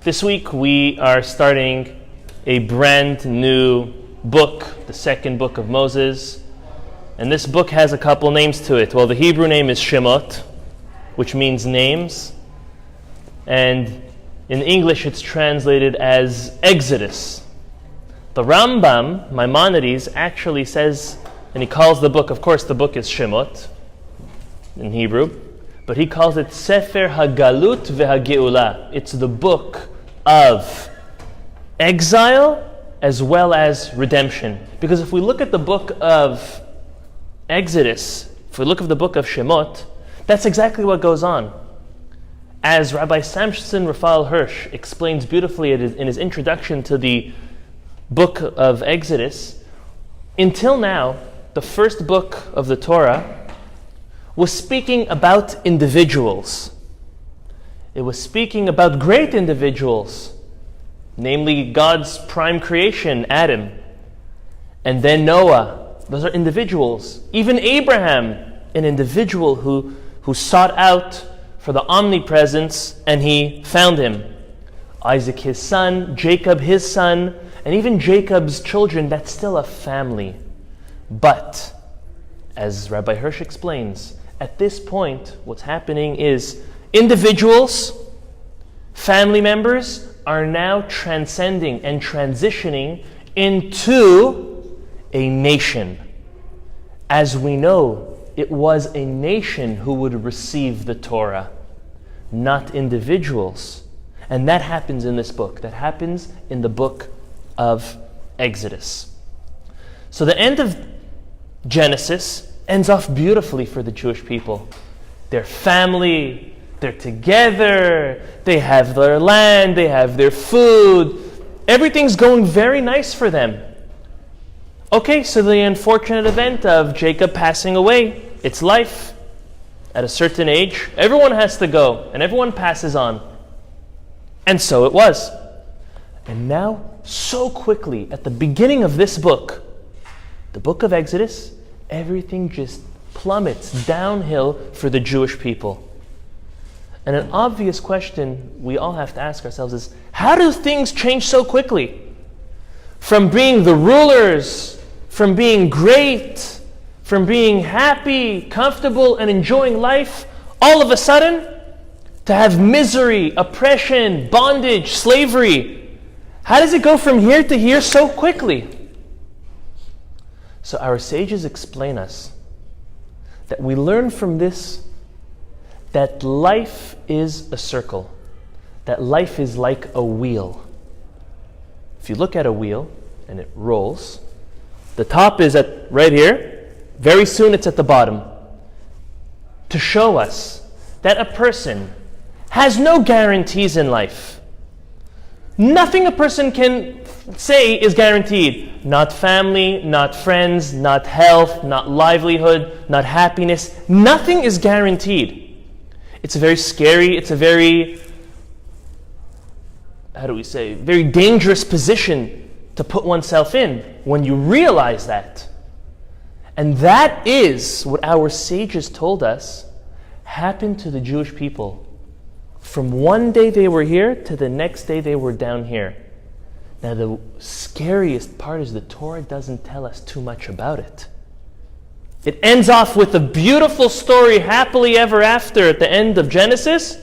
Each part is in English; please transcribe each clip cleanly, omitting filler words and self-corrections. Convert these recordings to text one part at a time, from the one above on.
This week we are starting a brand new book, the second book of Moses. And this book has a couple names to it. Well, the Hebrew name is Shemot, which means names. And in English it's translated as Exodus. The Rambam, Maimonides, actually says, and he calls the book, of course the book is Shemot in Hebrew, but he calls it Sefer HaGalut VeHaGeula. It's the book of exile as well as redemption. Because if we look at the book of Exodus, if we look at the book of Shemot, that's exactly what goes on. As Rabbi Shimshon Raphael Hirsch explains beautifully in his introduction to the book of Exodus, until now, the first book of the Torah was speaking about individuals. It was speaking about great individuals, namely God's prime creation, Adam, and then Noah. Those are individuals. Even Abraham, an individual who sought out for the omnipresence, and he found him. Isaac, his son, Jacob, his son, and even Jacob's children, that's still a family. But, as Rabbi Hirsch explains, at this point, what's happening is individuals, family members, are now transcending and transitioning into a nation. As we know, it was a nation who would receive the Torah, not individuals. And that happens in this book. That happens in the book of Exodus. So the end of Genesis ends off beautifully for the Jewish people. Their family, they're together, they have their land, they have their food. Everything's going very nice for them. Okay, so the unfortunate event of Jacob passing away, it's life. At a certain age, everyone has to go, and everyone passes on. And so it was. And now, so quickly, at the beginning of this book, the book of Exodus, everything just plummets downhill for the Jewish people. And an obvious question we all have to ask ourselves is, how do things change so quickly? From being the rulers, from being great, from being happy, comfortable, and enjoying life, all of a sudden, to have misery, oppression, bondage, slavery. How does it go from here to here so quickly? So our sages explain us that we learn from this that life is a circle, that life is like a wheel. If you look at a wheel and it rolls, the top is at right here, very soon it's at the bottom, to show us that a person has no guarantees in life. Nothing a person can say is guaranteed. Not family, not friends, not health, not livelihood, not happiness. Nothing is guaranteed. It's a very scary, it's a very, very dangerous position to put oneself in when you realize that. And that is what our sages told us happened to the Jewish people. From one day they were here to the next day they were down here. Now the scariest part is the Torah doesn't tell us too much about it. It ends off with a beautiful story, happily ever after, at the end of Genesis.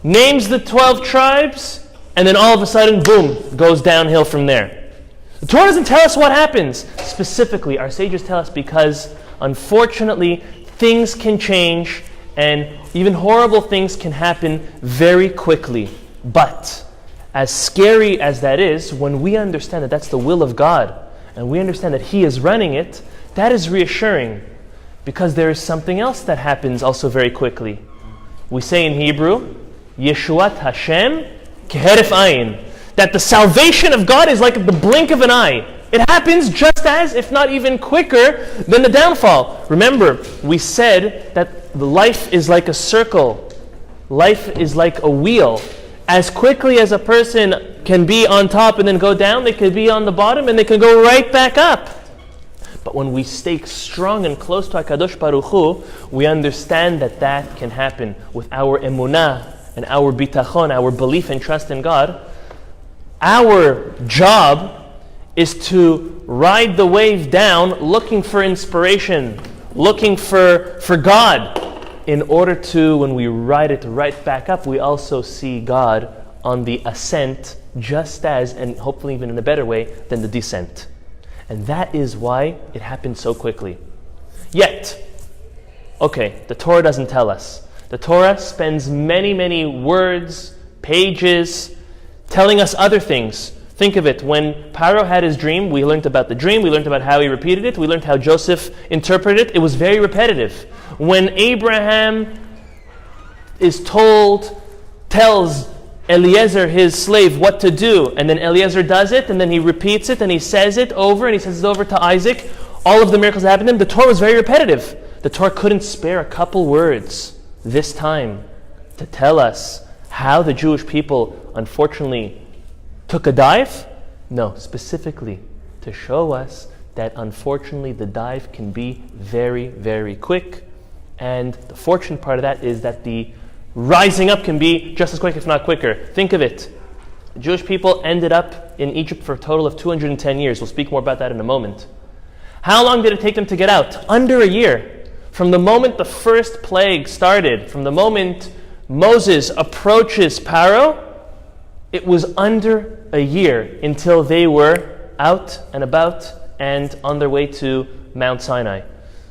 Names the 12 tribes, and then all of a sudden, boom, goes downhill from there. The Torah doesn't tell us what happens. Specifically, our sages tell us because, unfortunately, things can change, and even horrible things can happen very quickly. But, as scary as that is, when we understand that that's the will of God, and we understand that He is running it, that is reassuring, because there is something else that happens also very quickly. We say in Hebrew, Yeshuat Hashem keheref ayin, that the salvation of God is like the blink of an eye. It happens just as, if not even quicker, than the downfall. Remember, we said that the life is like a circle. Life is like a wheel. As quickly as a person can be on top and then go down, they can be on the bottom and they can go right back up. But when we stay strong and close to HaKadosh Baruch Hu, we understand that that can happen with our emunah, and our bitachon, our belief and trust in God, our job is to ride the wave down looking for inspiration, looking for God, in order to, when we ride it right back up, we also see God on the ascent just as, and hopefully even in a better way, than the descent. And that is why it happened so quickly. Yet, okay, the Torah doesn't tell us. The Torah spends many, many words, pages, telling us other things. Think of it, when Pharaoh had his dream, we learned about the dream, we learned about how he repeated it, we learned how Joseph interpreted it. It was very repetitive. When Abraham tells Eliezer, his slave, what to do, and then Eliezer does it, and then he repeats it, and he says it over, and he says it over to Isaac, all of the miracles that happened to him, the Torah was very repetitive. The Torah couldn't spare a couple words this time to tell us how the Jewish people, unfortunately, took a dive? No, specifically to show us that unfortunately the dive can be very, very quick. And the fortunate part of that is that the rising up can be just as quick, if not quicker. Think of it. The Jewish people ended up in Egypt for a total of 210 years. We'll speak more about that in a moment. How long did it take them to get out? Under a year. From the moment the first plague started, from the moment Moses approaches Pharaoh, it was under a year until they were out and about and on their way to Mount Sinai.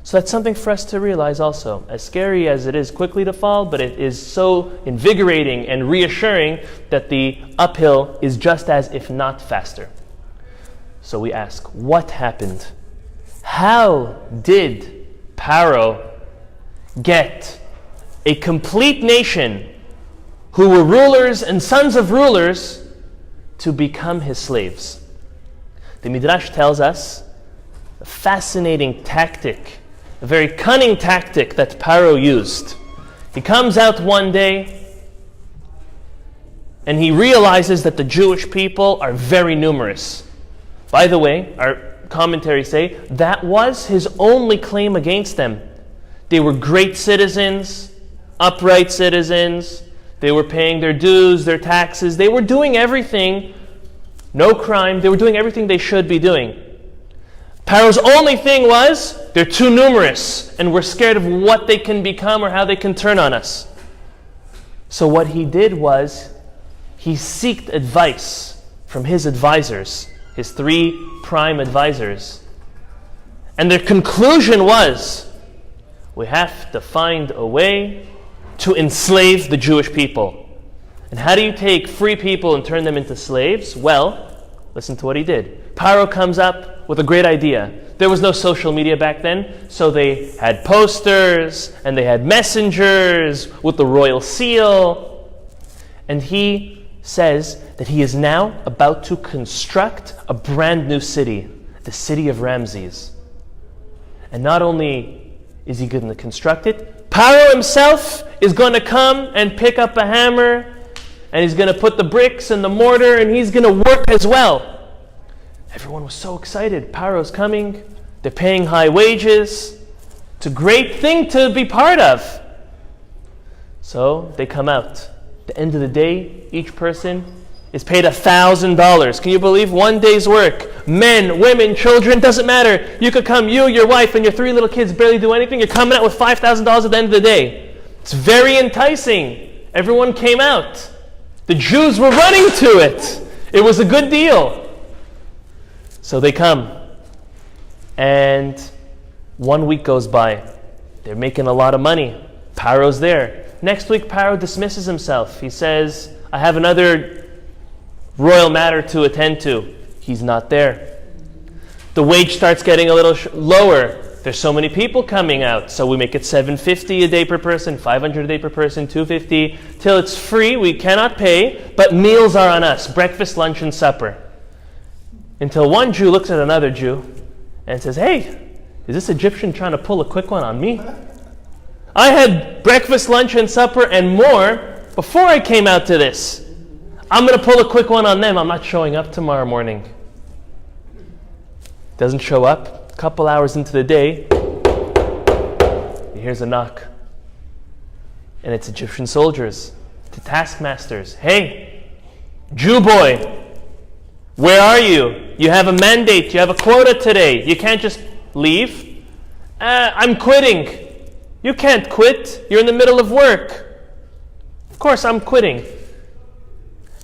So that's something for us to realize also. As scary as it is quickly to fall, but it is so invigorating and reassuring that the uphill is just as, if not faster. So we ask, what happened? How did Pharaoh get a complete nation who were rulers and sons of rulers to become his slaves? The Midrash tells us a fascinating tactic, a very cunning tactic that Pharaoh used. He comes out one day and he realizes that the Jewish people are very numerous. By the way, our commentaries say that was his only claim against them. They were great citizens, upright citizens. They were paying their dues, their taxes. They were doing everything, no crime. They were doing everything they should be doing. Pharaoh's only thing was, they're too numerous, and we're scared of what they can become or how they can turn on us. So what he did was, he sought advice from his advisors, his 3 prime advisors. And their conclusion was, we have to find a way to enslave the Jewish people. And how do you take free people and turn them into slaves? Well, listen to what he did. Pharaoh comes up with a great idea. There was no social media back then, so they had posters and they had messengers with the royal seal. And he says that he is now about to construct a brand new city, the city of Ramses. And not only is he going to construct it, Pharaoh himself is going to come and pick up a hammer, and he's going to put the bricks and the mortar, and he's going to work as well. Everyone was so excited. Pharaoh's coming. They're paying high wages. It's a great thing to be part of. So they come out. At the end of the day, each person is paid $1,000. Can you believe? 1 day's work. Men, women, children, doesn't matter. You could come, you, your wife, and your 3 little kids barely do anything. You're coming out with $5,000 at the end of the day. It's very enticing. Everyone came out. The Jews were running to it. It was a good deal. So they come. And 1 week goes by. They're making a lot of money. Pharaoh's there. Next week, Pharaoh dismisses himself. He says, I have another royal matter to attend to. He's not there. The wage starts getting a little lower. There's so many people coming out, so we make it $750 a day per person, $500 a day per person, $250, till it's free. We cannot pay, but meals are on us, breakfast, lunch, and supper. Until one Jew looks at another Jew and says, hey, is this Egyptian trying to pull a quick one on me? I had breakfast, lunch, and supper and more before I came out to this. I'm going to pull a quick one on them. I'm not showing up tomorrow morning. Doesn't show up. A couple hours into the day, he hears a knock. And it's Egyptian soldiers. to taskmasters. Hey, Jew boy, where are you? You have a mandate, you have a quota today. You can't just leave. I'm quitting. You can't quit. You're in the middle of work. Of course, I'm quitting.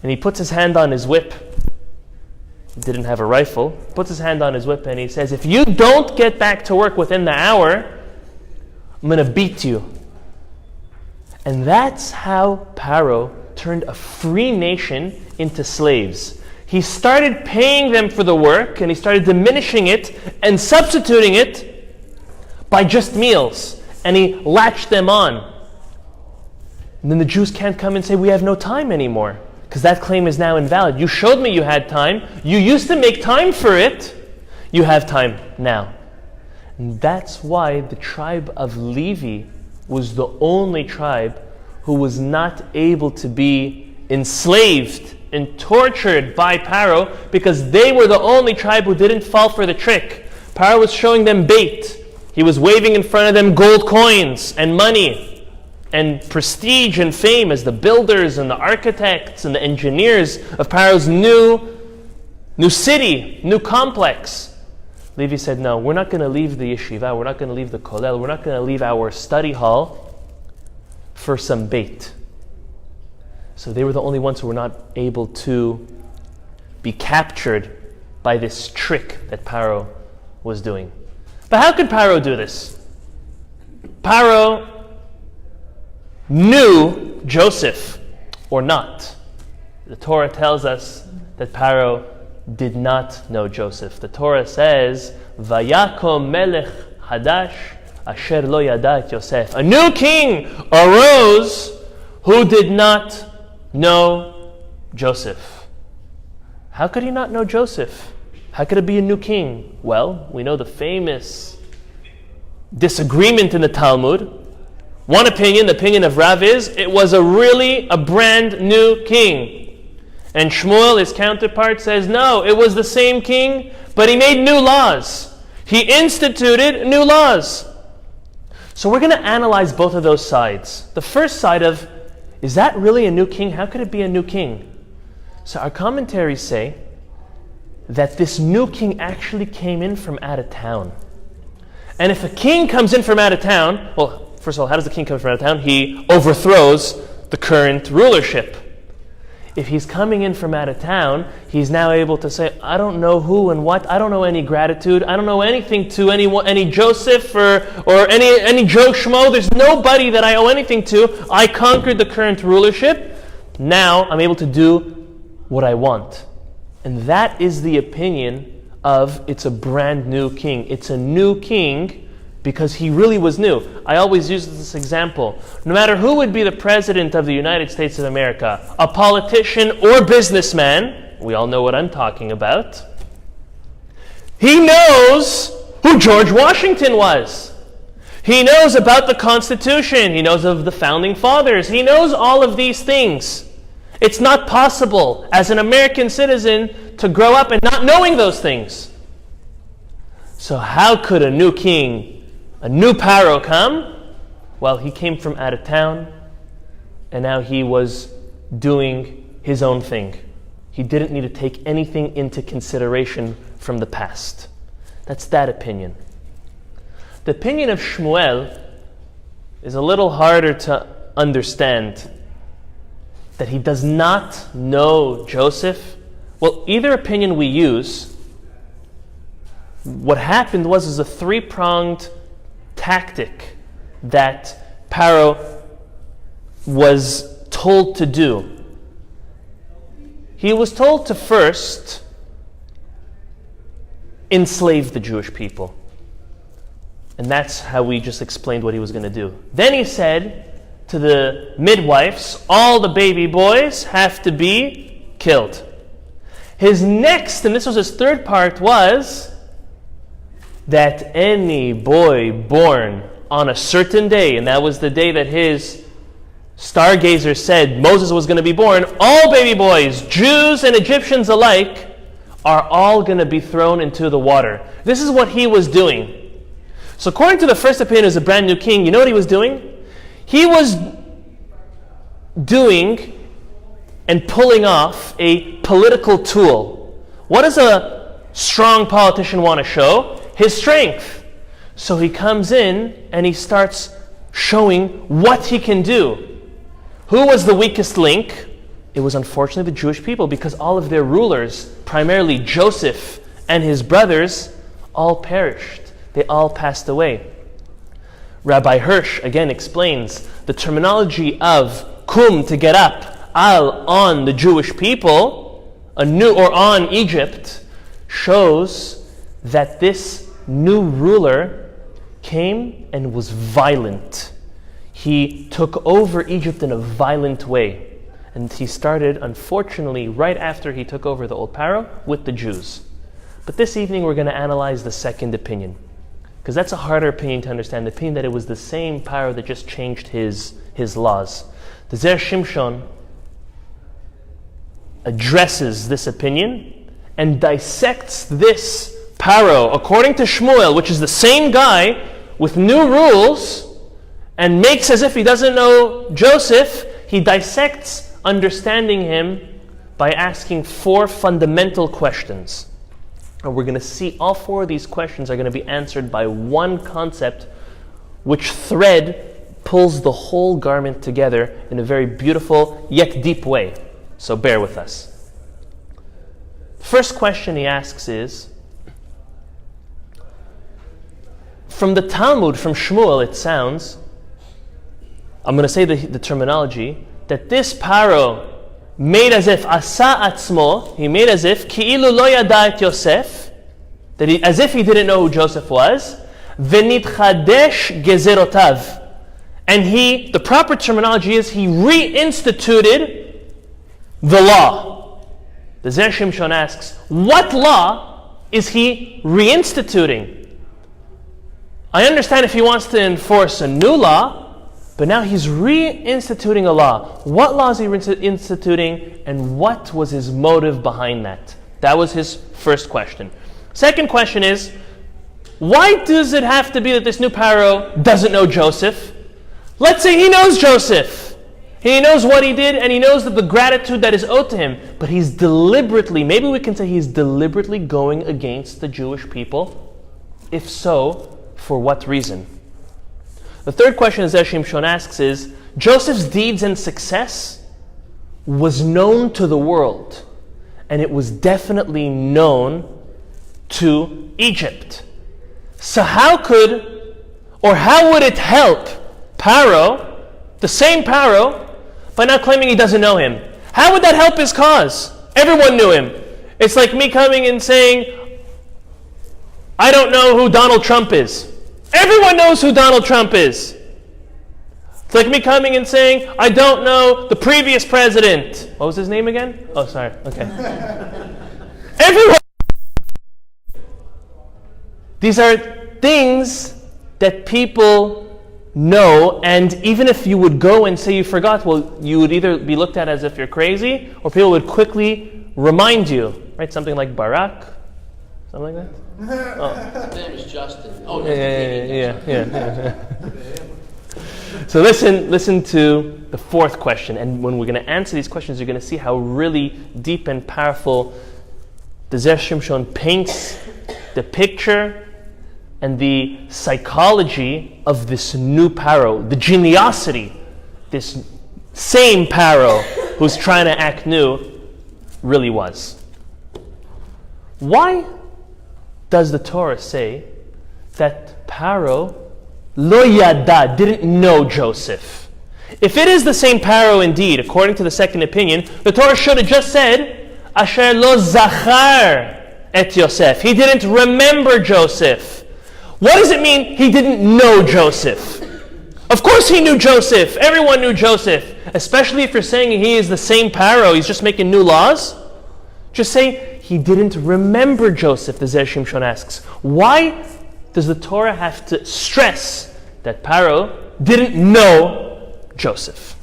And he puts his hand on his whip. He didn't have a rifle. Puts his hand on his whip and he says, if you don't get back to work within the hour, I'm going to beat you. And that's how Pharaoh turned a free nation into slaves. He started paying them for the work and he started diminishing it and substituting it by just meals. And he latched them on. And then the Jews can't come and say, we have no time anymore. Because that claim is now invalid. You showed me you had time. You used to make time for it. You have time now. And that's why the tribe of Levi was the only tribe who was not able to be enslaved and tortured by Pharaoh, because they were the only tribe who didn't fall for the trick. Pharaoh was showing them bait. He was waving in front of them gold coins and money and prestige and fame as the builders and the architects and the engineers of Pharaoh's new city, new complex. Levi said, no, we're not going to leave the yeshiva, we're not going to leave the kollel, we're not going to leave our study hall for some bait. So they were the only ones who were not able to be captured by this trick that Pharaoh was doing. But how could Pharaoh do this? Pharaoh knew Joseph or not. The Torah tells us that Pharaoh did not know Joseph. The Torah says, Vayakom melech hadash asher lo yada et Yosef. A new king arose who did not know Joseph. How could he not know Joseph? How could it be a new king? Well, we know the famous disagreement in the Talmud. One opinion, the opinion of Rav, is it was a brand new king. And Shmuel, his counterpart, says no, it was the same king, but he made new laws. He instituted new laws. So we're going to analyze both of those sides. The first side of, is that really a new king? How could it be a new king? So our commentaries say that this new king actually came in from out of town. And if a king comes in from out of town, well, first of all, how does the king come from out of town? He overthrows the current rulership. If he's coming in from out of town, he's now able to say, I don't know who and what. I don't know any gratitude. I don't know anything to any Joseph or any Joe Schmo. There's nobody that I owe anything to. I conquered the current rulership. Now I'm able to do what I want. And that is the opinion of it's a brand new king. It's a new king because he really was new. I always use this example. No matter who would be the president of the United States of America, a politician or businessman, we all know what I'm talking about, he knows who George Washington was. He knows about the Constitution. He knows of the Founding Fathers. He knows all of these things. It's not possible as an American citizen to grow up and not knowing those things. So how could a new king, a new Pharaoh come? Well, he came from out of town, and now he was doing his own thing. He didn't need to take anything into consideration from the past. That's that opinion. The opinion of Shmuel is a little harder to understand, that he does not know Joseph. Well, either opinion we use, what happened was a three-pronged tactic that Pharaoh was told to do. He was told to first enslave the Jewish people. And that's how we just explained what he was going to do. Then he said to the midwives, all the baby boys have to be killed. His next, and this was his third part, was that any boy born on a certain day, and that was the day that his stargazer said Moses was going to be born, all baby boys, Jews and Egyptians alike, are all going to be thrown into the water. This is what he was doing. So according to the first opinion as a brand new king, you know what he was doing? He was doing and pulling off a political tool. What does a strong politician want to show? His strength. So he comes in and he starts showing what he can do. Who was the weakest link? It was unfortunately the Jewish people, because all of their rulers, primarily Joseph and his brothers, all perished. They all passed away. Rabbi Hirsch again explains the terminology of kum, to get up, al, on the Jewish people, on Egypt, shows that this new ruler came and was violent. He took over Egypt in a violent way. And he started, unfortunately, right after he took over the old Pharaoh, with the Jews. But this evening we're going to analyze the second opinion, because that's a harder opinion to understand, the opinion that it was the same Pharaoh that just changed his laws. The Zera Shimshon addresses this opinion and dissects this Pharaoh according to Shmuel, which is the same guy with new rules, and makes as if he doesn't know Joseph. He dissects understanding him by asking 4 fundamental questions. And we're going to see all 4 of these questions are going to be answered by one concept, which thread pulls the whole garment together in a very beautiful yet deep way. So bear with us. First question he asks is, from the Talmud, from Shmuel, it sounds, I'm going to say the terminology, that this Pharaoh made as if asa atzmo, he made as if ki'ilu lo yada et Yosef, that as if he didn't know who Joseph was, v'nitchadesh gezerotav, and the proper terminology is he reinstituted the law. The Zera Shimshon asks, what law is he reinstituting? I understand if he wants to enforce a new law, but now he's reinstituting a law. What law is he reinstituting, and what was his motive behind that? That was his first question. Second question is, why does it have to be that this new Pharaoh doesn't know Joseph? Let's say he knows Joseph. He knows what he did, and he knows that the gratitude that is owed to him. But he's deliberately, maybe we can say he's deliberately going against the Jewish people. If so, for what reason? The third question Zera Shimshon asks is, Joseph's deeds and success was known to the world, and it was definitely known to Egypt. So how would it help Pharaoh, the same Pharaoh, by not claiming he doesn't know him? How would that help his cause? Everyone knew him. It's like me coming and saying, I don't know who Donald Trump is. Everyone knows who Donald Trump is. It's like me coming and saying, I don't know the previous president. What was his name again? Oh, sorry. Okay. Everyone. These are things that people know, and even if you would go and say you forgot, well, you would either be looked at as if you're crazy, or people would quickly remind you, right? Something like Barak, something like that. Oh. His name is Justin. Oh, yeah. So listen to the fourth question, and when we're going to answer these questions, you're going to see how really deep and powerful the Zera Shimshon paints the picture and the psychology of this new Pharaoh, the geniosity, this same Pharaoh who's trying to act new really was. Why does the Torah say that Pharaoh lo yada, didn't know Joseph? If it is the same Pharaoh indeed, according to the second opinion, the Torah should have just said, Asher lo zachar et Yosef. He didn't remember Joseph. What does it mean he didn't know Joseph? Of course he knew Joseph. Everyone knew Joseph. Especially if you're saying he is the same Pharaoh, he's just making new laws. Just say he didn't remember Joseph, the Zera Shimshon asks. Why does the Torah have to stress that Pharaoh didn't know Joseph?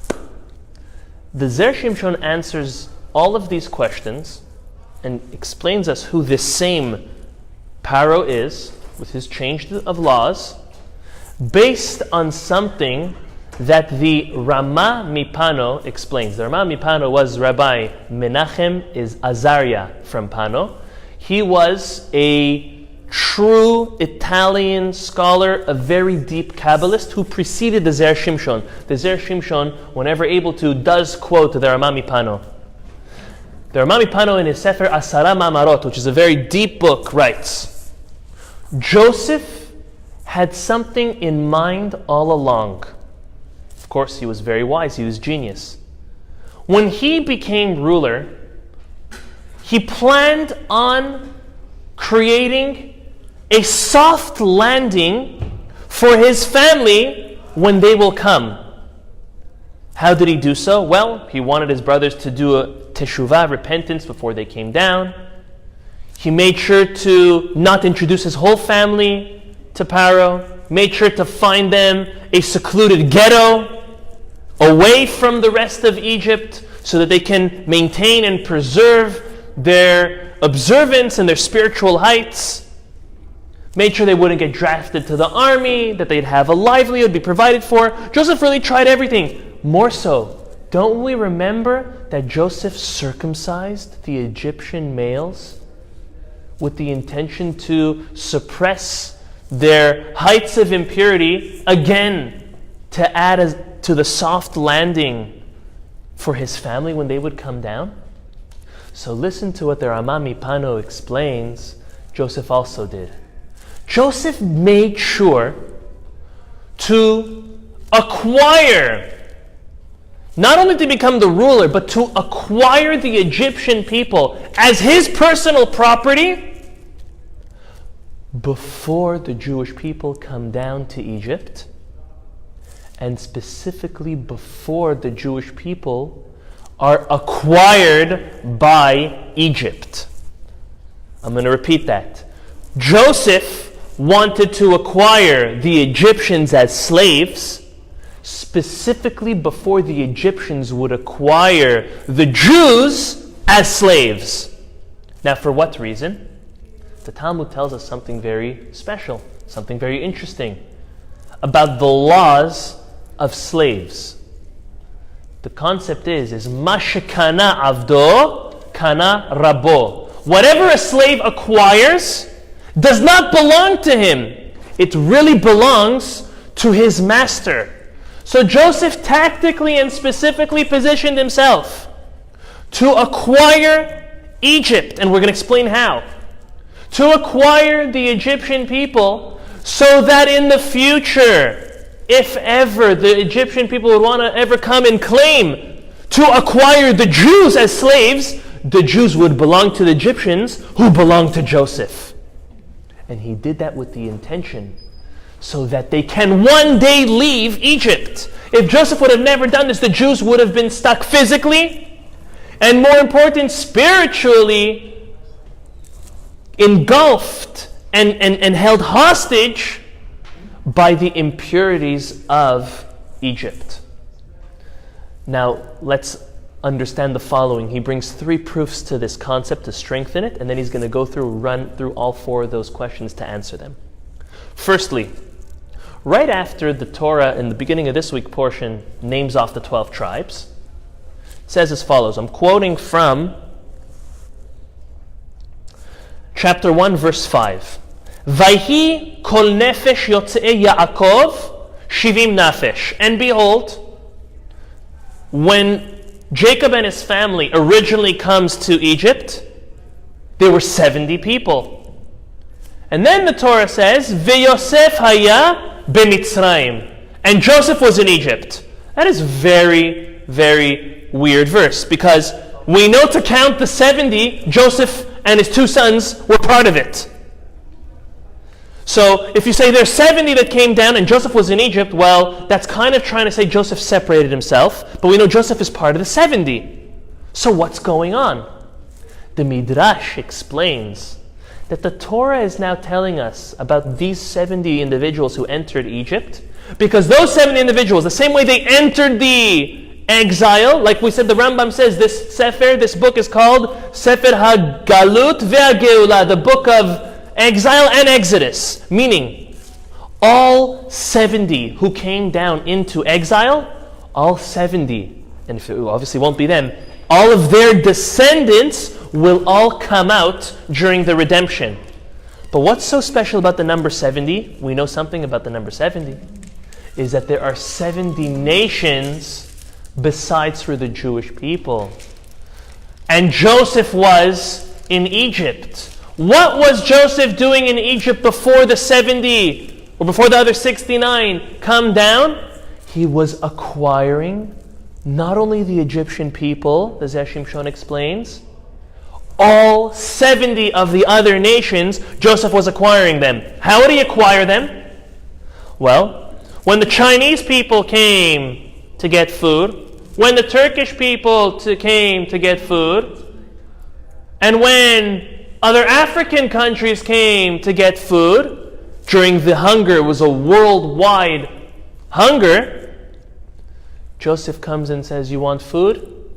The Zera Shimshon answers all of these questions and explains us who this same Pharaoh is, with his change of laws, based on something that the Rama Mipano explains. The Rama Mipano was Rabbi Menachem is Azariah from Pano. He was a true Italian scholar, a very deep Kabbalist who preceded the Zera Shimshon. The Zera Shimshon, whenever able to, does quote the Rama Mipano. The Rama Mipano in his Sefer Asara Ma'amarot, which is a very deep book, writes, Joseph had something in mind all along. Of course, he was very wise, he was genius. When he became ruler, he planned on creating a soft landing for his family when they will come. How did he do so? Well, he wanted his brothers to do a teshuvah, repentance, before they came down. He made sure to not introduce his whole family to Pharaoh, made sure to find them a secluded ghetto away from the rest of Egypt so that they can maintain and preserve their observance and their spiritual heights. Made sure they wouldn't get drafted to the army, that they'd have a livelihood, be provided for. Joseph really tried everything. More so, don't we remember that Joseph circumcised the Egyptian males with the intention to suppress their heights of impurity, again, to add to the soft landing for his family when they would come down? So listen to what the Rama Mipano explains Joseph also did. Joseph made sure to acquire, not only to become the ruler, but to acquire the Egyptian people as his personal property before the Jewish people come down to Egypt, and specifically before the Jewish people are acquired by Egypt. I'm going to repeat that. Joseph wanted to acquire the Egyptians as slaves, specifically before the Egyptians would acquire the Jews as slaves. Now, for what reason? The Talmud tells us something very special, something very interesting about the laws of slaves. The concept is ma shekana avdo kana rabo. Whatever a slave acquires does not belong to him. It really belongs to his master. So Joseph tactically and specifically positioned himself to acquire Egypt, and we're going to explain how. To acquire the Egyptian people so that in the future, if ever the Egyptian people would want to ever come and claim to acquire the Jews as slaves, the Jews would belong to the Egyptians who belong to Joseph. And he did that with the intention so that they can one day leave Egypt. If Joseph would have never done this, the Jews would have been stuck physically and, more important, spiritually engulfed and held hostage by the impurities of Egypt. Now, let's understand the following. He brings 3 proofs to this concept to strengthen it, and then he's going to run through all 4 of those questions to answer them. Firstly, right after the Torah in the beginning of this week portion names off the 12 tribes, it says as follows. I'm quoting from chapter 1, verse 5. Vayhi kol nefesh yotzei Yaakov shivim nafesh. And behold, when Jacob and his family originally comes to Egypt, there were 70 people. And then the Torah says, V'Yosef haya b'Mitzrayim. And Joseph was in Egypt. That is very, very weird verse, because we know to count the 70, Joseph and his 2 sons were part of it. So if you say there's 70 that came down and Joseph was in Egypt, well, that's kind of trying to say Joseph separated himself, but we know Joseph is part of the 70. So what's going on? The Midrash explains that the Torah is now telling us about these 70 individuals who entered Egypt, because those 70 individuals, the same way they entered the exile, like we said, the Rambam says this Sefer, this book is called Sefer HaGalut VeHaGeula, the book of exile and exodus, meaning all 70 who came down into exile, all 70, and if it obviously won't be them, all of their descendants will all come out during the redemption. But what's so special about the number 70? We know something about the number 70. Is that there are 70 nations besides for the Jewish people. And Joseph was in Egypt. What was Joseph doing in Egypt before the 70, or before the other 69 come down? He was acquiring not only the Egyptian people, as Shimshon explains, all 70 of the other nations, Joseph was acquiring them. How would he acquire them? Well, when the Chinese people came to get food, when the Turkish people came to get food, and when other African countries came to get food, during the hunger, it was a worldwide hunger, Joseph comes and says, you want food?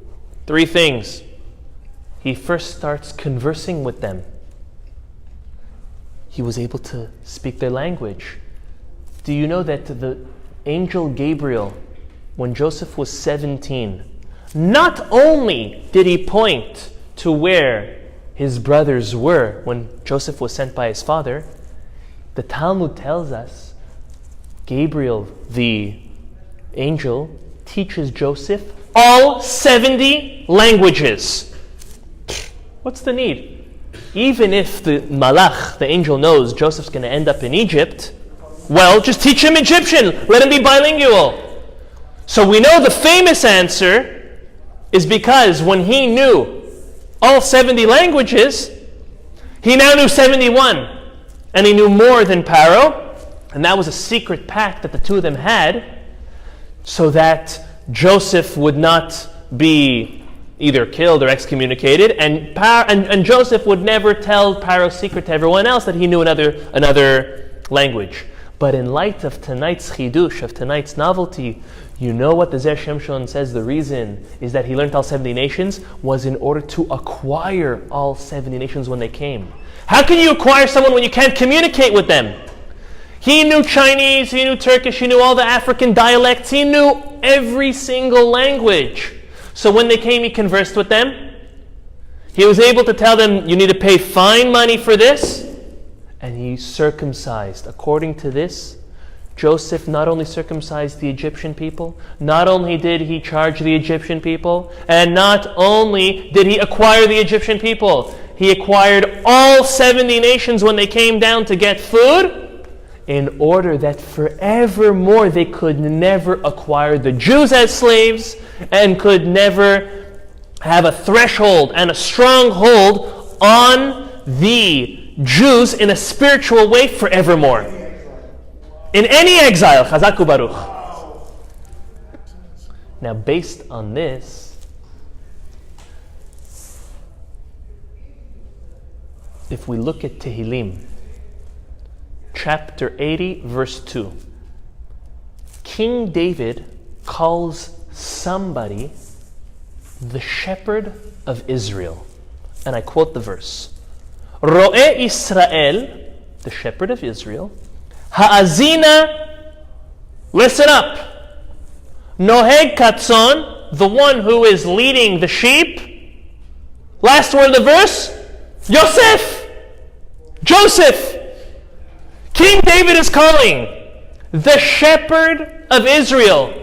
3 things. He first starts conversing with them. He was able to speak their language. Do you know that the angel Gabriel, when Joseph was 17, not only did he point to where his brothers were when Joseph was sent by his father, the Talmud tells us Gabriel, the angel, teaches Joseph all 70 languages. What's the need? Even if the malach, the angel, knows Joseph's going to end up in Egypt, well, just teach him Egyptian. Let him be bilingual. So we know the famous answer is because when he knew all 70 languages, he now knew 71. And he knew more than Pharaoh. And that was a secret pact that the two of them had, so that Joseph would not be either killed or excommunicated, and Joseph would never tell Pharaoh's secret to everyone else that he knew another language. But in light of tonight's chidush, of tonight's novelty, you know what the Zera Shimshon says the reason is that he learned all 70 nations was in order to acquire all 70 nations when they came. How can you acquire someone when you can't communicate with them? He knew Chinese, he knew Turkish, he knew all the African dialects, he knew every single language. So when they came, he conversed with them. He was able to tell them, you need to pay fine money for this. And he circumcised. According to this, Joseph not only circumcised the Egyptian people, not only did he charge the Egyptian people, and not only did he acquire the Egyptian people, he acquired all 70 nations when they came down to get food, in order that forevermore they could never acquire the Jews as slaves and could never have a threshold and a strong hold on the Jews in a spiritual way forevermore. In any exile, Chazaku Baruch. Now, based on this, if we look at Tehillim, chapter 80, verse 2, King David calls somebody the shepherd of Israel. And I quote the verse. Ro'e Israel, the shepherd of Israel, Ha'azina, listen up. Noheg Katzon, the one who is leading the sheep. Last word of the verse, Joseph. King David is calling the shepherd of Israel.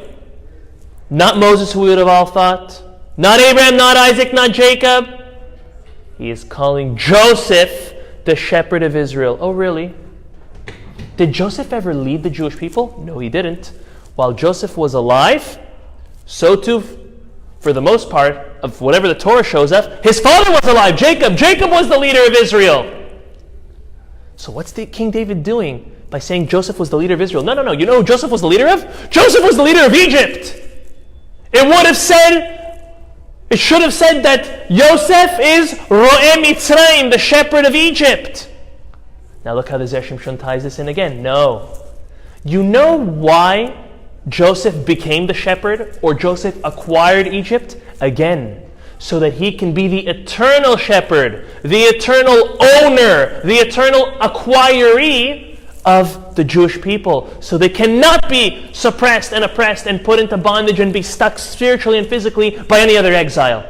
Not Moses, who we would have all thought. Not Abraham, not Isaac, not Jacob. He is calling Joseph the shepherd of Israel. Oh, really? Did Joseph ever lead the Jewish people? No, he didn't. While Joseph was alive, so too, for the most part, of whatever the Torah shows us, his father was alive, Jacob. Jacob was the leader of Israel. So what's King David doing by saying Joseph was the leader of Israel? No. You know who Joseph was the leader of? Joseph was the leader of Egypt. It should have said that Joseph is Ro'e Mitzrayim, the shepherd of Egypt. Now look how the Zera Shimshon ties this in again. No. You know why Joseph became the shepherd, or Joseph acquired Egypt? Again, so that he can be the eternal shepherd, the eternal owner, the eternal acquiree of the Jewish people, so they cannot be suppressed and oppressed and put into bondage and be stuck spiritually and physically by any other exile.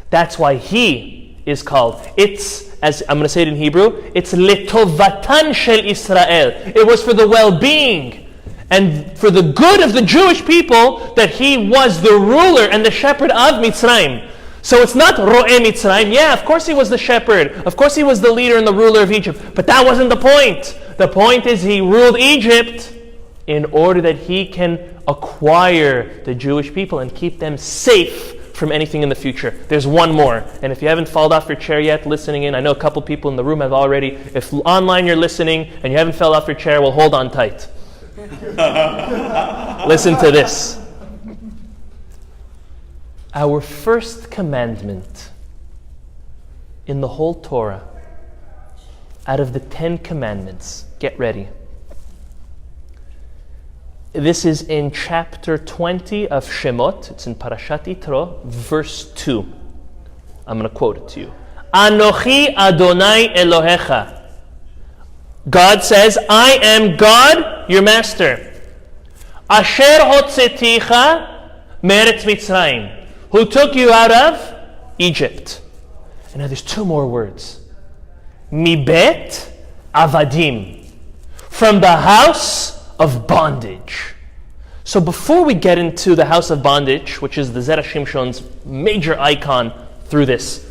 That's why he is called. It's, as I'm going to say it in Hebrew, it's letovatan shel Israel. It was for the well-being and for the good of the Jewish people that he was the ruler and the shepherd of Mitzrayim. So it's not Ro'eh Mitzrayim. Yeah, of course he was the shepherd. Of course he was the leader and the ruler of Egypt. But that wasn't the point. The point is he ruled Egypt in order that he can acquire the Jewish people and keep them safe from anything in the future. There's one more. And if you haven't fallen off your chair yet listening in, I know a couple people in the room have already. If online you're listening and you haven't fell off your chair, well, hold on tight. Listen to this. Our first commandment in the whole Torah, out of the 10 commandments, get ready. This is in chapter 20 of Shemot. It's in Parashat Yitro, verse 2. I'm going to quote it to you. Anochi Adonai Elohecha. God says, I am God, your master. Asher hotzeticha meretz Mitzrayim, who took you out of Egypt. And now there's two more words. Mibet avadim, from the house of bondage. So before we get into the house of bondage, which is the Zera Shimshon's major icon through this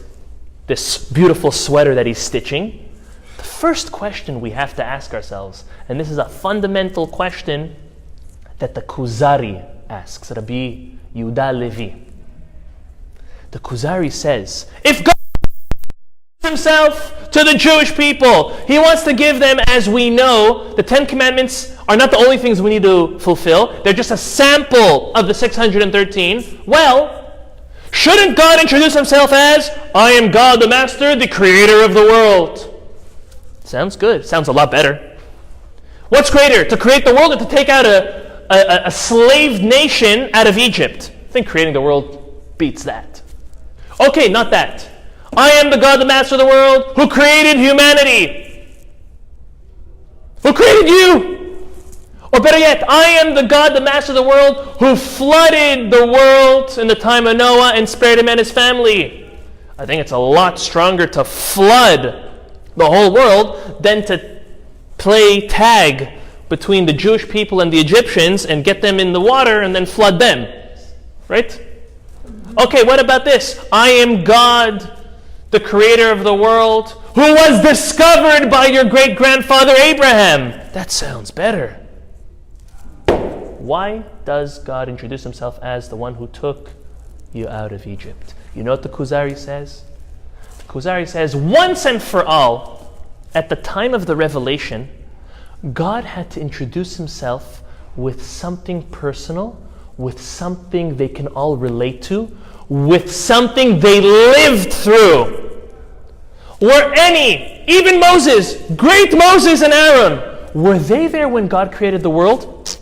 beautiful sweater that he's stitching, the first question we have to ask ourselves, and this is a fundamental question that the Kuzari asks, Rabbi Yehuda Levi. The Kuzari says, if God himself to the Jewish people, he wants to give them, as we know, the 10 commandments are not the only things we need to fulfill. They're just a sample of the 613. Well, shouldn't God introduce himself as, I am God the Master, the creator of the world? Sounds good. Sounds a lot better. What's greater, to create the world or to take out a slave nation out of Egypt? I think creating the world beats that. Okay, not that. I am the God, the Master of the world, who created humanity. Who created you? Or better yet, I am the God, the Master of the world, who flooded the world in the time of Noah and spared him and his family. I think it's a lot stronger to flood the whole world than to play tag between the Jewish people and the Egyptians and get them in the water and then flood them. Right? Okay, what about this? I am God, the creator of the world, who was discovered by your great-grandfather Abraham. That sounds better. Why does God introduce himself as the one who took you out of Egypt? You know what the Kuzari says? The Kuzari says, once and for all, at the time of the revelation, God had to introduce himself with something personal, with something they can all relate to, with something they lived through. Were any, even Moses, great Moses and Aaron, were they there when God created the world?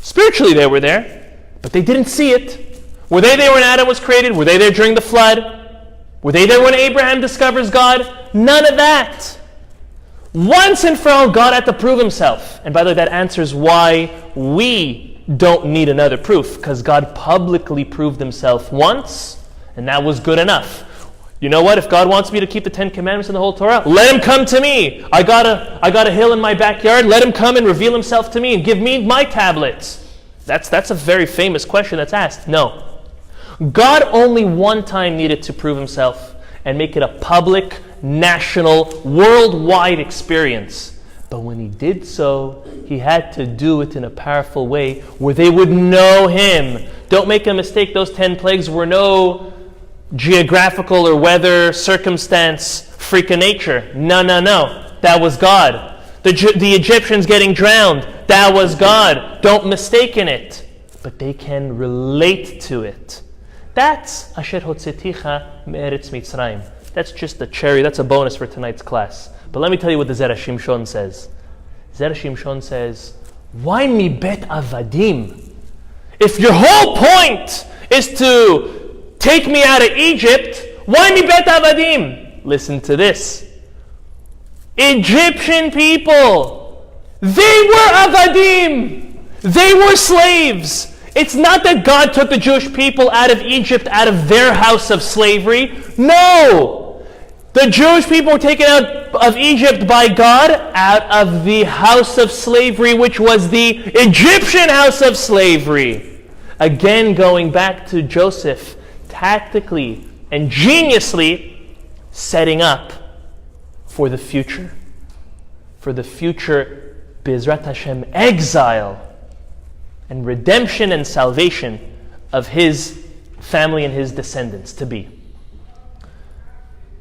Spiritually they were there, but they didn't see it. Were they there when Adam was created? Were they there during the flood? Were they there when Abraham discovers God? None of that. Once and for all, God had to prove himself. And by the way, that answers why we don't need another proof, because God publicly proved himself once, and that was good enough. You know what? If God wants me to keep the 10 commandments in the whole Torah, let him come to me. I got a hill in my backyard. Let him come and reveal himself to me and give me my tablets. That's a very famous question that's asked. No. God only one time needed to prove himself and make it a public, national, worldwide experience. But when he did so, he had to do it in a powerful way where they would know him. Don't make a mistake, those 10 plagues were no geographical or weather circumstance freak of nature. No. That was God. The Egyptians getting drowned, that was God. Don't mistake in it. But they can relate to it. That's Asher Hotzeticha Me'eretz Mitzrayim. That's just the cherry, that's a bonus for tonight's class. But let me tell you what the Zera Shimshon says. Zera Shimshon says, why mi bet avadim? If your whole point is to take me out of Egypt, why mi bet avadim? Listen to this. Egyptian people They were avadim. They were slaves. It's not that God took the Jewish people out of Egypt, out of their house of slavery. No! The Jewish people were taken out of Egypt by God out of the house of slavery, which was the Egyptian house of slavery. Again, going back to Joseph, tactically and geniusly setting up for the future. For the future, B'ezrat Hashem, exile and redemption and salvation of his family and his descendants to be.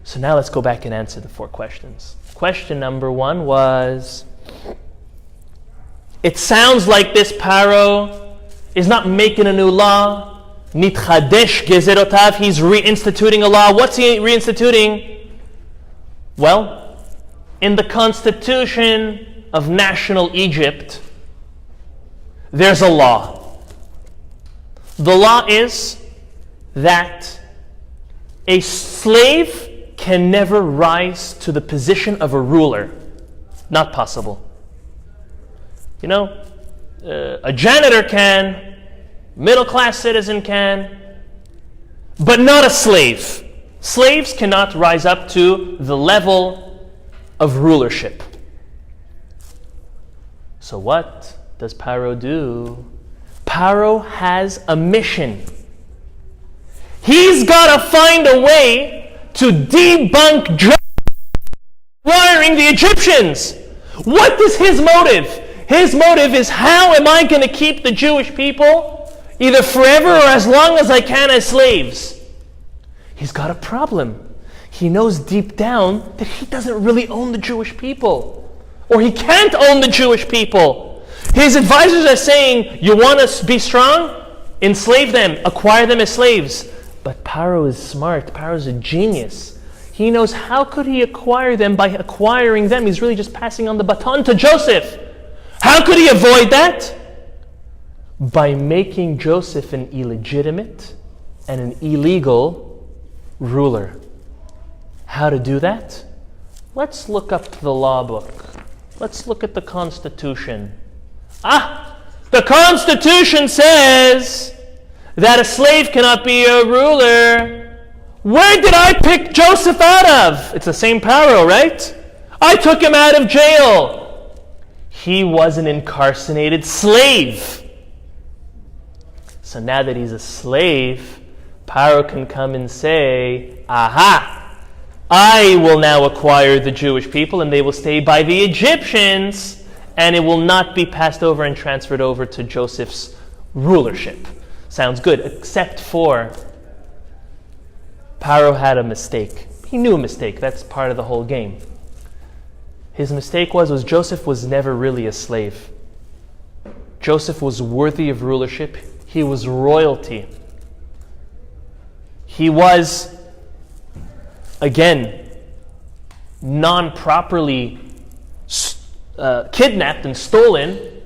So now let's go back and answer the 4 questions. Question number 1 was, it sounds like this Pharaoh is not making a new law. Nitchadesh gezerotav, he's reinstituting a law. What's he reinstituting? Well, in the constitution of national Egypt, there's a law. The law is that a slave can never rise to the position of a ruler. Not possible. You know, a janitor can, middle-class citizen can, but not a slave. Slaves cannot rise up to the level of rulership. So what does Pharaoh do? Pharaoh has a mission. He's got to find a way to debunk Joseph acquiring the Egyptians. What is his motive? His motive is, how am I going to keep the Jewish people either forever or as long as I can as slaves? He's got a problem. He knows deep down that he doesn't really own the Jewish people, or he can't own the Jewish people. His advisors are saying, you want to be strong? Enslave them, acquire them as slaves. But Pharaoh is smart. Pharaoh's a genius. He knows, how could he acquire them? By acquiring them, he's really just passing on the baton to Joseph. How could he avoid that? By making Joseph an illegitimate and an illegal ruler. How to do that? Let's look up the law book. Let's look at the Constitution. The Constitution says that a slave cannot be a ruler. Where did I pick Joseph out of? It's the same Pharaoh, right? I took him out of jail. He was an incarcerated slave. So now that he's a slave, Pharaoh can come and say, aha, I will now acquire the Jewish people and they will stay by the Egyptians, and it will not be passed over and transferred over to Joseph's rulership. Sounds good, except for Pharaoh had a mistake. He knew a mistake. That's part of the whole game. His mistake was Joseph was never really a slave. Joseph was worthy of rulership. He was royalty. He was, again, non-properly kidnapped and stolen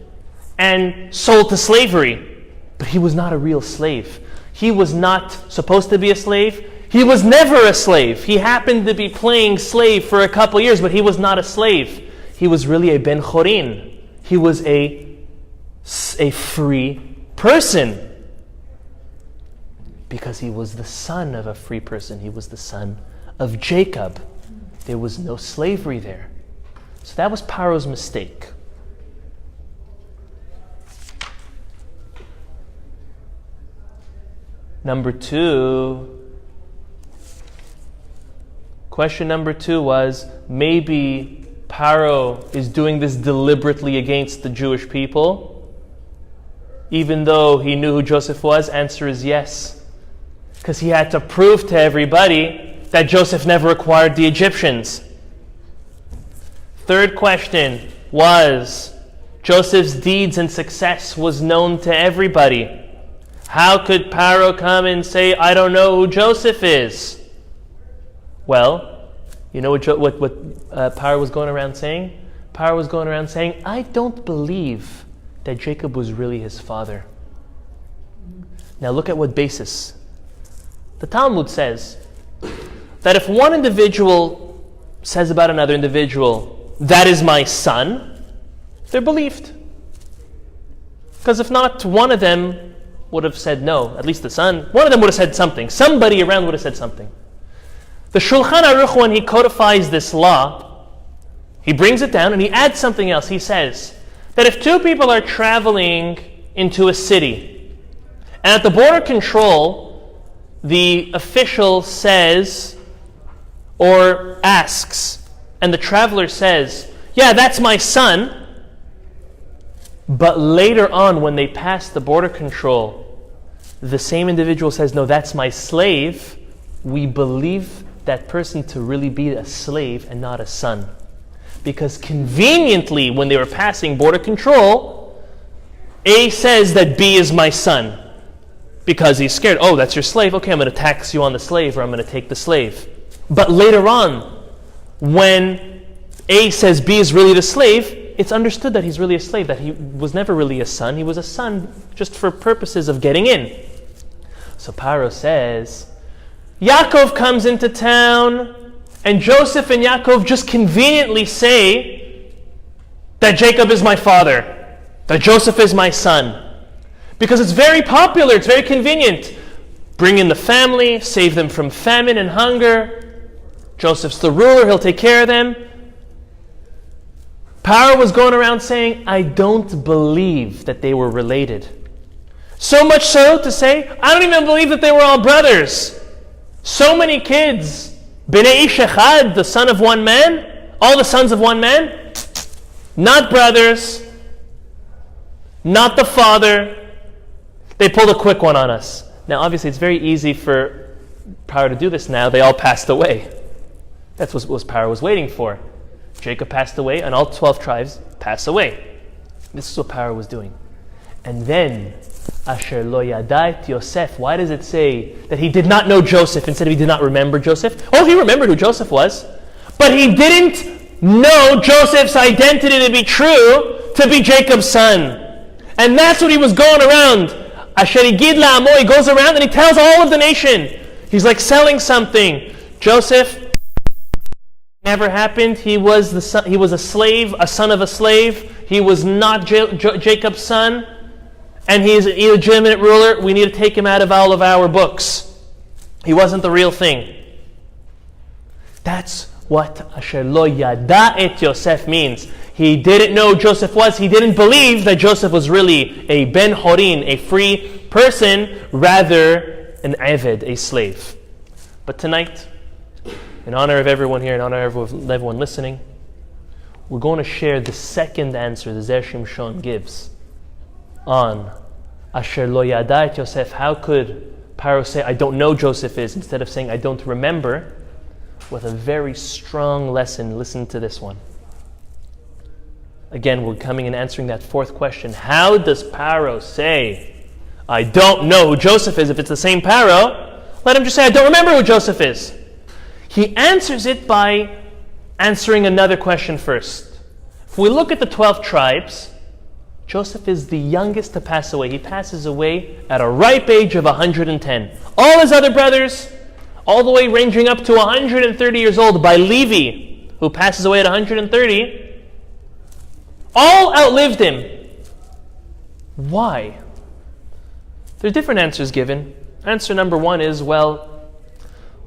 and sold to slavery. But he was not a real slave. He was not supposed to be a slave. He was never a slave. He happened to be playing slave for a couple years, but he was not a slave. He was really a ben chorin. He was a free person. Because he was the son of a free person. He was the son of Jacob. There was no slavery there. So that was Pharaoh's mistake. Number 2. Question number 2 was, maybe Pharaoh is doing this deliberately against the Jewish people, even though he knew who Joseph was. Answer is yes. Because he had to prove to everybody that Joseph never acquired the Egyptians. Third question was, Joseph's deeds and success was known to everybody. How could Pharaoh come and say, I don't know who Joseph is? Well, you know what Pharaoh was going around saying? Pharaoh was going around saying, I don't believe that Jacob was really his father. Now look at what basis. The Talmud says that if one individual says about another individual, that is my son, they're believed. Because if not, one of them would have said no, at least the son. One of them would have said something. Somebody around would have said something. The Shulchan Aruch, when he codifies this law, he brings it down and he adds something else. He says that if two people are traveling into a city, and at the border control, the official says or asks, and the traveler says, yeah, that's my son, but later on when they pass the border control, the same individual says, no, that's my slave, we believe that person to really be a slave and not a son. Because conveniently, when they were passing border control, A says that B is my son. Because he's scared. Oh, that's your slave? Okay, I'm going to tax you on the slave, or I'm going to take the slave. But later on, when A says B is really the slave, it's understood that he's really a slave, that he was never really a son. He was a son just for purposes of getting in. So Pharaoh says, Yaakov comes into town, and Joseph and Yaakov just conveniently say that Jacob is my father, that Joseph is my son. Because it's very popular, it's very convenient. Bring in the family, save them from famine and hunger. Joseph's the ruler, he'll take care of them. Pharaoh was going around saying, I don't believe that they were related. So much so to say, I don't even believe that they were all brothers. So many kids. Bnei Ish Echad, the son of one man, all the sons of one man, not brothers, not the father. They pulled a quick one on us. Now obviously it's very easy for Pharaoh to do this now. They all passed away. That's what Pharaoh was waiting for. Jacob passed away and all 12 tribes pass away. This is what Pharaoh was doing. And then, Asher lo yadait Yosef. Why does it say that he did not know Joseph instead of he did not remember Joseph? Oh, he remembered who Joseph was. But he didn't know Joseph's identity to be true, to be Jacob's son. And that's what he was going around. Asher igid la'amo, he goes around and he tells all of the nation. He's like selling something. Joseph never happened. He was a slave, a son of a slave. He was not Jacob's son. And he is an illegitimate ruler. We need to take him out of all of our books. He wasn't the real thing. That's what Asher lo yada et Yosef means. He didn't know who Joseph was. He didn't believe that Joseph was really a ben horin, a free person, rather an eved, a slave. But tonight, in honor of everyone here, in honor of everyone listening, we're going to share the second answer the Zera Shimshon gives on Asher lo yada et Yosef. How could Pharaoh say, I don't know Joseph is, instead of saying, I don't remember, with a very strong lesson. Listen to this one. Again, we're coming and answering that fourth question. How does Pharaoh say, I don't know who Joseph is? If it's the same Pharaoh, let him just say, I don't remember who Joseph is. He answers it by answering another question first. If we look at the 12 tribes, Joseph is the youngest to pass away. He passes away at a ripe age of 110. All his other brothers, all the way ranging up to 130 years old by Levi, who passes away at 130, all outlived him. Why? There's different answers given. Answer number one is, well,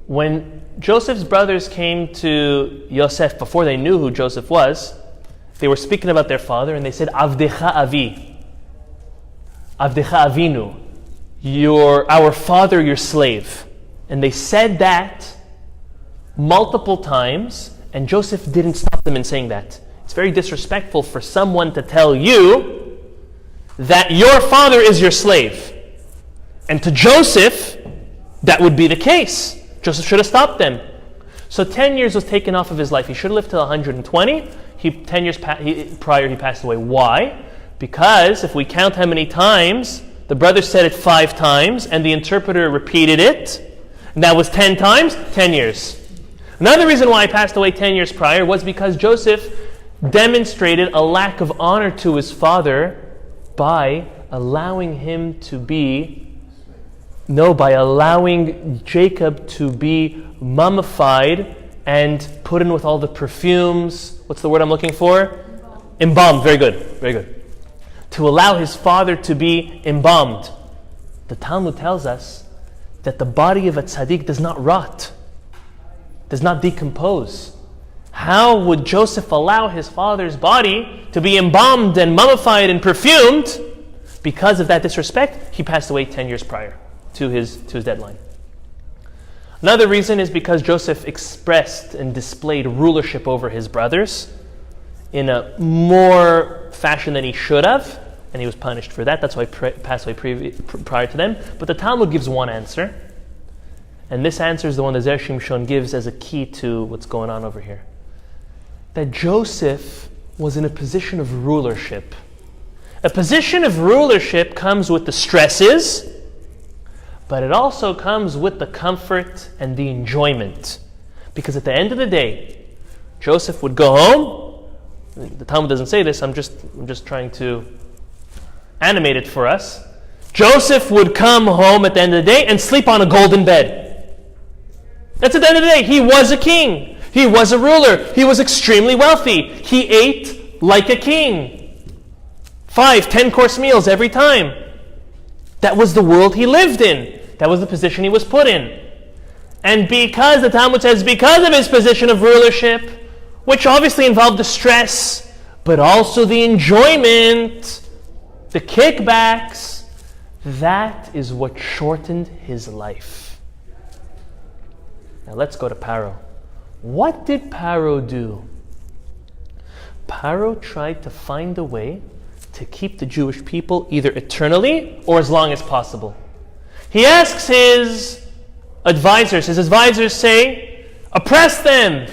when Joseph's brothers came to Joseph before they knew who Joseph was, they were speaking about their father and they said, Avdecha Avi. Avdecha Avinu. Our father, your slave. And they said that multiple times, and Joseph didn't stop them in saying that. It's very disrespectful for someone to tell you that your father is your slave. And to Joseph, that would be the case. Joseph should have stopped them. So 10 years was taken off of his life. He should have lived till 120. 10 years prior, he passed away. Why? Because if we count how many times, the brother said it 5 times, and the interpreter repeated it, and that was 10 times, 10 years. Another reason why he passed away 10 years prior was because Joseph demonstrated a lack of honor to his father by allowing Jacob to be mummified and put in with all the perfumes. What's the word I'm looking for? Embalmed, very good, very good. To allow his father to be embalmed. The Talmud tells us that the body of a tzaddik does not rot, does not decompose. How would Joseph allow his father's body to be embalmed and mummified and perfumed? Because of that disrespect, he passed away 10 years prior to his deadline. Another reason is because Joseph expressed and displayed rulership over his brothers in a more fashion than he should have, and he was punished for that. That's why he passed away prior to them. But the Talmud gives one answer, and this answer is the one that Zera Shimshon gives as a key to what's going on over here. That Joseph was in a position of rulership. A position of rulership comes with the stresses, but it also comes with the comfort and the enjoyment. Because at the end of the day, Joseph would go home. The Talmud doesn't say this, I'm just trying to animate it for us. Joseph would come home at the end of the day and sleep on a golden bed. That's at the end of the day. He was a king. He was a ruler. He was extremely wealthy. He ate like a king. 5, 10-course meals every time. That was the world he lived in. That was the position he was put in. And because, the Talmud says, because of his position of rulership, which obviously involved the stress, but also the enjoyment, the kickbacks, that is what shortened his life. Now let's go to Pharaoh. What did Pharaoh do? Pharaoh tried to find a way to keep the Jewish people either eternally or as long as possible. He asks his advisors say, oppress them,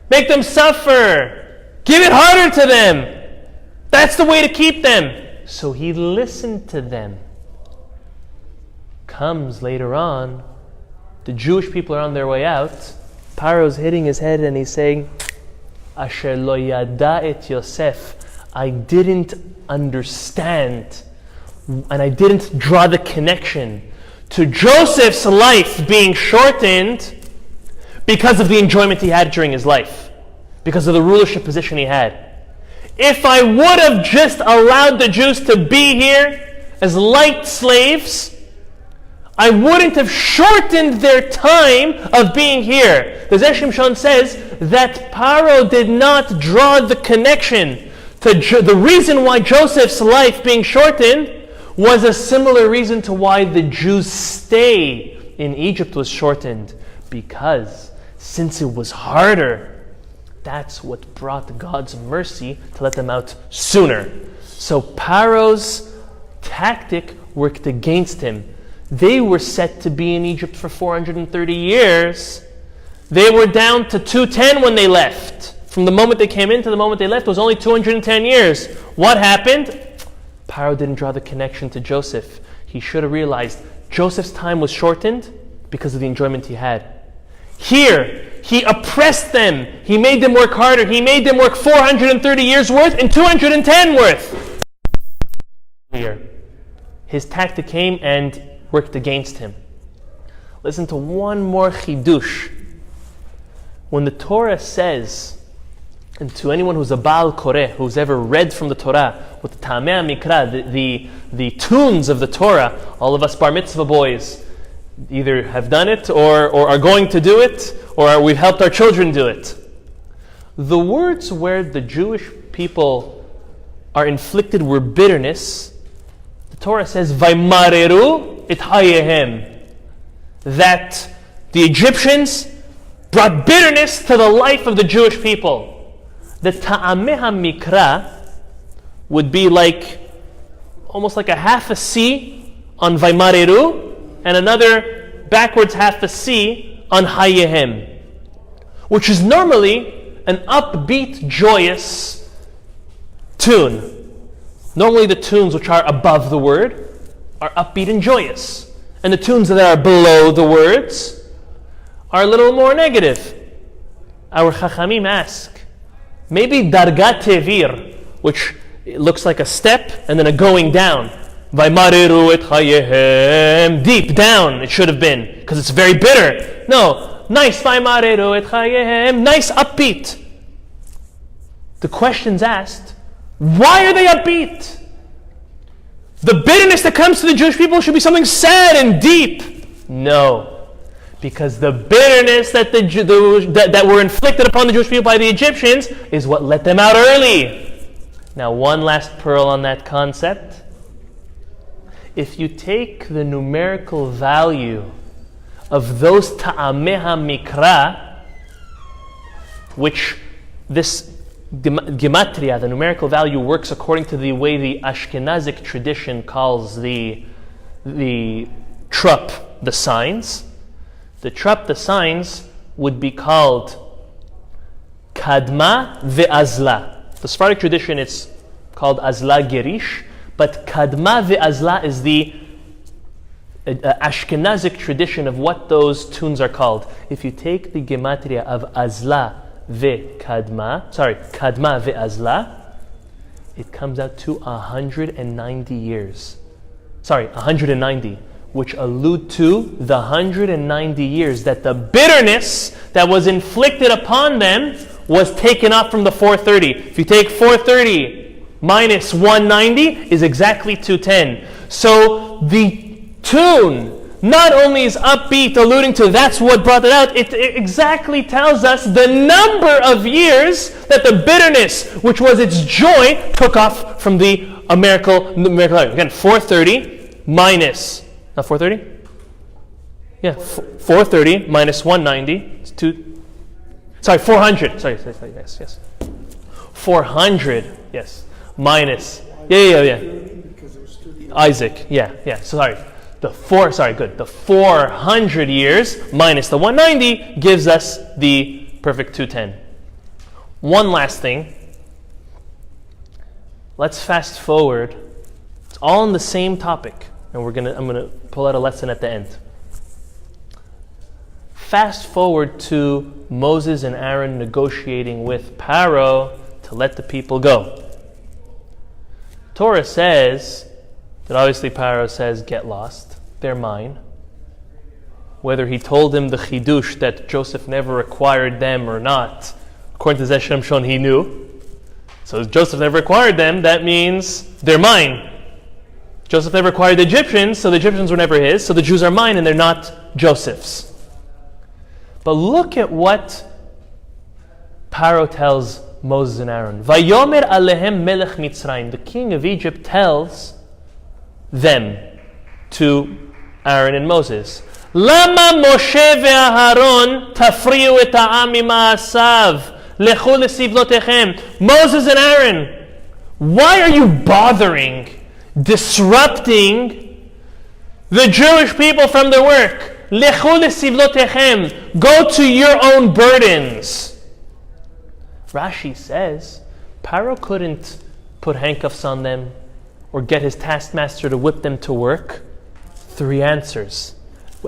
make them suffer, give it harder to them. That's the way to keep them. So he listened to them. Comes later on, the Jewish people are on their way out. Pharaoh's hitting his head and he's saying, Asher lo yada et Yosef. I didn't understand and I didn't draw the connection to Joseph's life being shortened because of the enjoyment he had during his life, because of the rulership position he had. If I would have just allowed the Jews to be here as light slaves, I wouldn't have shortened their time of being here. The Shimshon says that Pharaoh did not draw the connection to the reason why Joseph's life being shortened was a similar reason to why the Jews' stay in Egypt was shortened. Because since it was harder, that's what brought God's mercy to let them out sooner. So Pharaoh's tactic worked against him. They were set to be in Egypt for 430 years. They were down to 210 when they left. From the moment they came in to the moment they left, it was only 210 years. What happened? Pharaoh didn't draw the connection to Joseph. He should have realized Joseph's time was shortened because of the enjoyment he had. Here, he oppressed them. He made them work harder. He made them work 430 years worth and 210 worth. Here, his tactic came and worked against him. Listen to one more chidush. When the Torah says, and to anyone who's a Baal Koreh, who's ever read from the Torah, with the Ta'amei Mikra, the tunes of the Torah, all of us bar mitzvah boys either have done it or are going to do it, or we've helped our children do it. The words where the Jewish people are inflicted were bitterness. The Torah says, Vaymareru et hayehem, that the Egyptians brought bitterness to the life of the Jewish people. The Ta'amei Mikra would be almost like a half a C on Vaymareru and another backwards half a C on Hayehem, which is normally an upbeat, joyous tune. Normally the tunes which are above the word are upbeat and joyous, and the tunes that are below the words are a little more negative. Our Chachamim ask, maybe Dargat Tevir, which looks like a step and then a going down. Vaymareru et chayehem, deep down it should have been, because it's very bitter. No, nice Vaymareru et chayehem, nice upbeat. The question's asked, Why are they upbeat? The bitterness that comes to the Jewish people should be something sad and deep. No. Because the bitterness that were inflicted upon the Jewish people by the Egyptians is what let them out early. Now, one last pearl on that concept. If you take the numerical value of those ta'ameha mikra, which this gematria, the numerical value, works according to the way the Ashkenazic tradition calls the trup, the signs. The trup, the signs, would be called kadma ve'azla. The Sephardic tradition, it's called azla gerish, but kadma ve'azla is the Ashkenazic tradition of what those tunes are called. If you take the gematria of azla kadma ve'azla, it comes out to 190 years. 190, which allude to the 190 years that the bitterness that was inflicted upon them was taken off from the 430. If you take 430 minus 190 is exactly 210. So the tune not only is upbeat, alluding to that's what brought it out, it exactly tells us the number of years that the bitterness, which was its joy, took off from the numerical value. Again, 430 minus, not 430? Yeah, 430 minus 190 is 400. Sorry, yes. 400, yes, minus, yeah. Isaac, yeah, sorry. The 400 years minus the 190 gives us the perfect 210. One last thing. Let's fast forward. It's all on the same topic, and I'm gonna pull out a lesson at the end. Fast forward to Moses and Aaron negotiating with Pharaoh to let the people go. Torah says that obviously Pharaoh says, get lost. They're mine. Whether he told him the chidush that Joseph never acquired them or not, according to Zera Shimshon, he knew. So if Joseph never acquired them, that means they're mine. Joseph never acquired the Egyptians, so the Egyptians were never his, so the Jews are mine and they're not Joseph's. But look at what Pharaoh tells Moses and Aaron. Vayomer alehem melech Mitzrayim. The king of Egypt tells them, to Aaron and Moses, Lama Moshe ve'Aharon tafriu et ha'am mima'asav lechu lesivlotechem. Moses and Aaron, why are you bothering, disrupting the Jewish people from their work? Lechu lesivlotechem. Go to your own burdens. Rashi says, Pharaoh couldn't put handcuffs on them or get his taskmaster to whip them to work. 3 answers.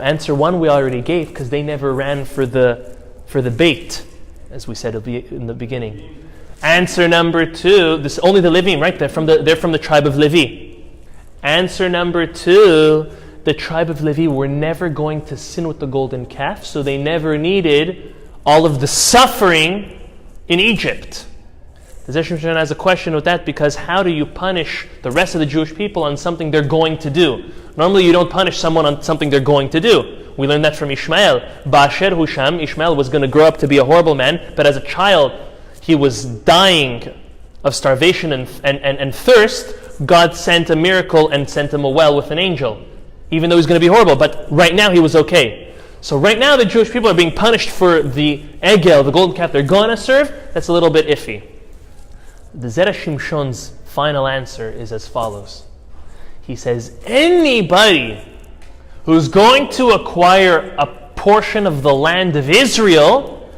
Answer 1 we already gave because they never ran for the bait, as we said in the beginning. Answer number 2, this only the Levim, right? They're from the tribe of Levi. Answer number 2, the tribe of Levi were never going to sin with the golden calf, so they never needed all of the suffering in Egypt. The Shimshon has a question with that because how do you punish the rest of the Jewish people on something they're going to do? Normally you don't punish someone on something they're going to do. We learned that from Ishmael. Ba'asher Husham, Ishmael was going to grow up to be a horrible man, but as a child he was dying of starvation and thirst. God sent a miracle and sent him a well with an angel. Even though he's going to be horrible, but right now he was okay. So right now the Jewish people are being punished for the egel, the golden calf they're going to serve. That's a little bit iffy. The Zera Shimshon's final answer is as follows. He says, anybody who's going to acquire a portion of the land of Israel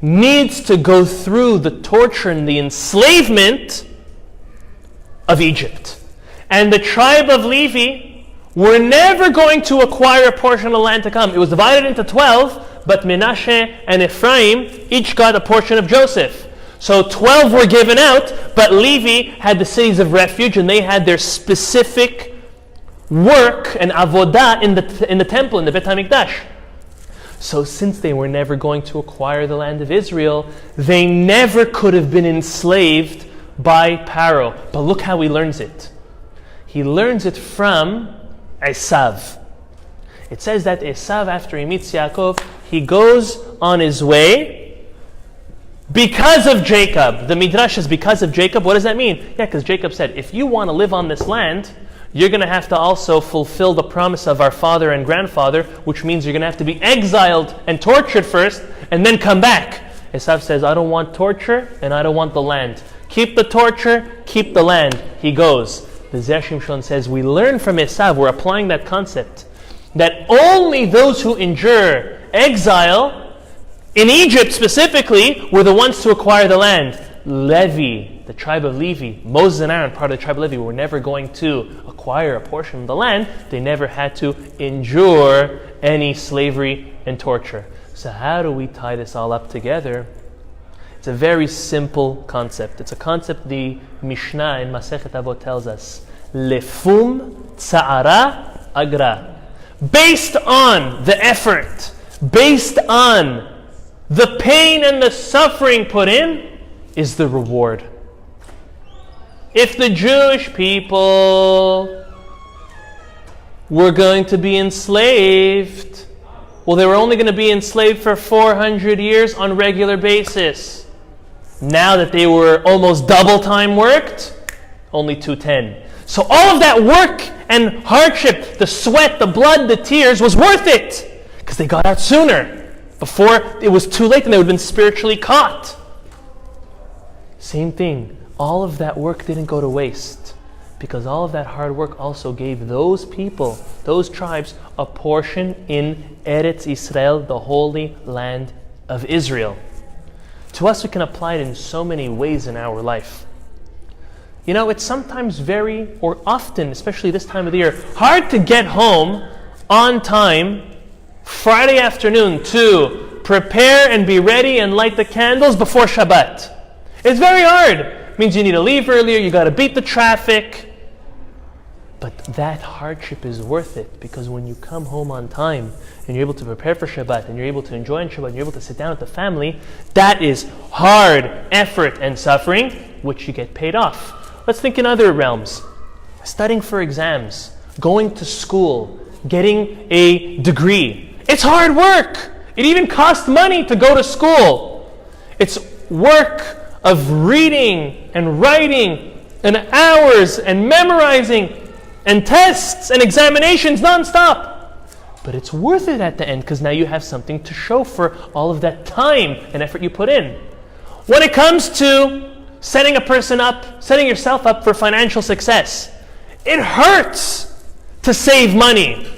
needs to go through the torture and the enslavement of Egypt. And the tribe of Levi were never going to acquire a portion of the land to come. It was divided into 12, but Menashe and Ephraim each got a portion of Joseph. So 12 were given out, but Levi had the cities of refuge, and they had their specific work and avodah in the temple, in the Bet HaMikdash. So since they were never going to acquire the land of Israel, they never could have been enslaved by Pharaoh. But look how he learns it. He learns it from Esav. It says that Esav, after he meets Yaakov, he goes on his way because of Jacob. The Midrash is because of Jacob. What does that mean? Yeah, because Jacob said, if you want to live on this land, you're going to have to also fulfill the promise of our father and grandfather, which means you're going to have to be exiled and tortured first, and then come back. Esav says, I don't want torture, and I don't want the land. Keep the torture, keep the land. He goes. The Zera Shimshon says, we learn from Esav, we're applying that concept, that only those who endure exile, in Egypt specifically, were the ones to acquire the land. Levi, the tribe of Levi, Moses and Aaron, part of the tribe of Levi, were never going to acquire a portion of the land. They never had to endure any slavery and torture. So how do we tie this all up together? It's a very simple concept. It's a concept the Mishnah in Masechet Avot tells us. Lefum tza'ara agra. Based on the effort, based on the pain and the suffering put in, is the reward. If the Jewish people were going to be enslaved, well, they were only going to be enslaved for 400 years on regular basis. Now that they were almost double time worked, only 210. So all of that work and hardship, the sweat, the blood, the tears, was worth it because they got out sooner, before it was too late and they would have been spiritually caught. Same thing. All of that work didn't go to waste because all of that hard work also gave those people, those tribes, a portion in Eretz Israel, the holy land of Israel. To us, we can apply it in so many ways in our life. You know, it's sometimes or often, especially this time of the year, hard to get home on time Friday afternoon to prepare and be ready and light the candles before Shabbat. It's very hard. It means you need to leave earlier, you got to beat the traffic. But that hardship is worth it because when you come home on time and you're able to prepare for Shabbat and you're able to enjoy Shabbat and you're able to sit down with the family, that is hard effort and suffering, which you get paid off. Let's think in other realms. Studying for exams, going to school, getting a degree. It's hard work. It even costs money to go to school. It's work of reading and writing and hours and memorizing and tests and examinations nonstop. But it's worth it at the end because now you have something to show for all of that time and effort you put in. When it comes to setting yourself up for financial success, it hurts to save money.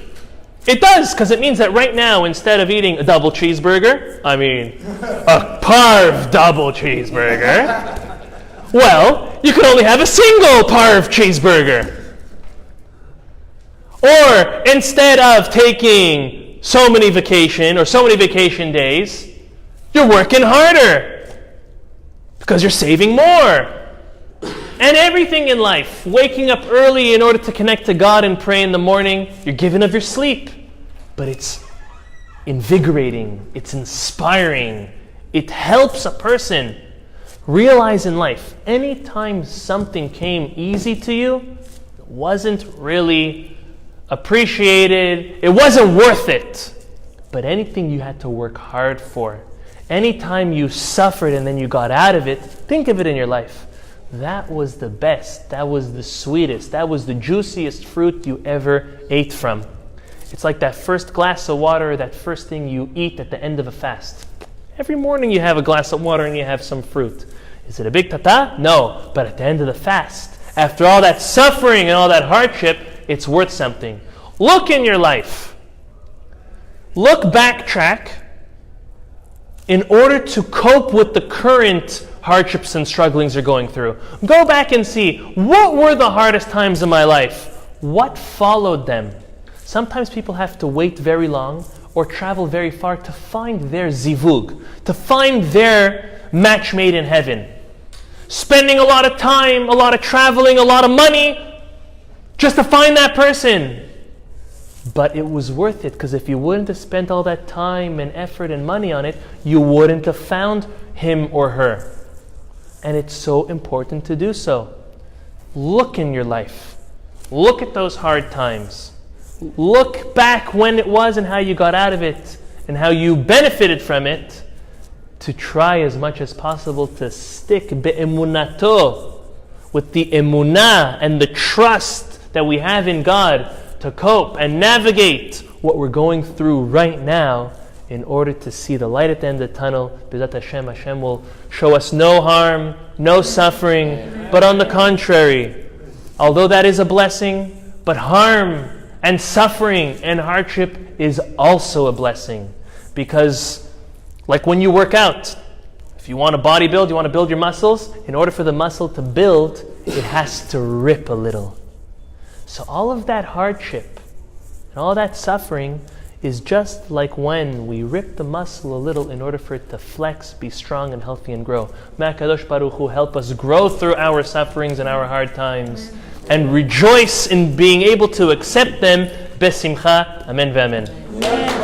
It does, because it means that right now, instead of eating a double cheeseburger, a parv double cheeseburger, well, you can only have a single parv cheeseburger. Or instead of taking so many vacation days, you're working harder because you're saving more. And everything in life, waking up early in order to connect to God and pray in the morning, you're giving of your sleep. But it's invigorating, it's inspiring, it helps a person realize in life, anytime something came easy to you, it wasn't really appreciated, it wasn't worth it. But anything you had to work hard for, anytime you suffered and then you got out of it, think of it in your life. That was the best, that was the sweetest, that was the juiciest fruit you ever ate from. It's like that first glass of water, that first thing you eat at the end of a fast. Every morning you have a glass of water and you have some fruit. Is it a big tata? No. But at the end of the fast, after all that suffering and all that hardship, it's worth something. Look in your life. Backtrack in order to cope with the current hardships and strugglings you're going through. Go back and see, what were the hardest times in my life? What followed them? Sometimes people have to wait very long or travel very far to find their zivug, to find their match made in heaven. Spending a lot of time, a lot of traveling, a lot of money just to find that person. But it was worth it because if you wouldn't have spent all that time and effort and money on it, you wouldn't have found him or her. And it's so important to do so. Look in your life. Look at those hard times. Look back when it was and how you got out of it and how you benefited from it, to try as much as possible to stick be'emunato, with the emunah and the trust that we have in God, to cope and navigate what we're going through right now, in order to see the light at the end of the tunnel. B'ezrat Hashem, Hashem will show us no harm, no suffering, but on the contrary, although that is a blessing, but harm and suffering and hardship is also a blessing. Because like when you work out, if you want to bodybuild, you want to build your muscles, in order for the muscle to build, it has to rip a little. So all of that hardship and all that suffering is just like when we rip the muscle a little in order for it to flex, be strong and healthy and grow. May HaKadosh Baruch Hu help us grow through our sufferings and our hard times, and rejoice in being able to accept them. Besimcha. Amen v'amen.